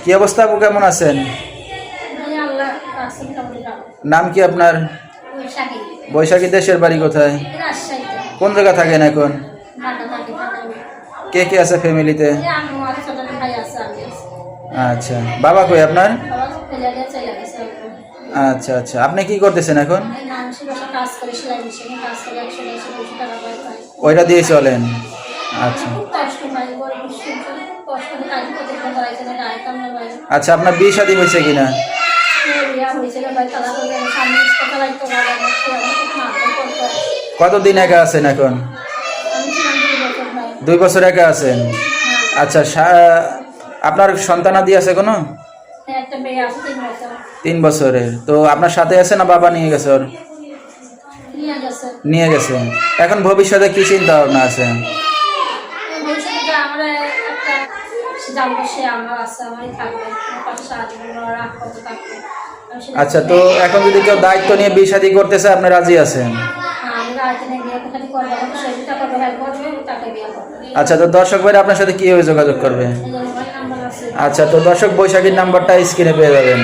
কি অবস্থা আপু, কেমন আছেন? নাম কি আপনার? বৈশাখী। দেশের বাড়ি কোথায়? কোন জায়গা থাকেন এখন? কে কে আছে ফ্যামিলিতে? আচ্ছা, বাবা কই আপনার? আচ্ছা আচ্ছা, আপনি কি করতেছেন এখন? ওইটা দিয়ে চলেন। আচ্ছা আচ্ছা, আপনার বিয়ে শাদী হয়েছে কিনা? কতদিন একা আছেন এখন? 2 বছর একা আছেন। আচ্ছা, আপনার সন্তানাদি আছে কোনো? 3 বছরের। তো আপনার সাথে আছে না বাবা নিয়ে গেছে? ওর নিয়ে গেছে। এখন ভবিষ্যতে কি চিন্তা ভাবনা আছে? আচ্ছা, তো এখন যদি কেউ দায়িত্ব নিয়ে বিয়ে শাদী করতেছে, আপনি রাজি আছেন? আচ্ছা, তো দর্শক ভাইরা আপনার সাথে কিভাবে যোগাযোগ করবে? আচ্ছা, তো দর্শক বৈশাখীর নাম্বারটা স্ক্রিনে পেয়ে যাবেন।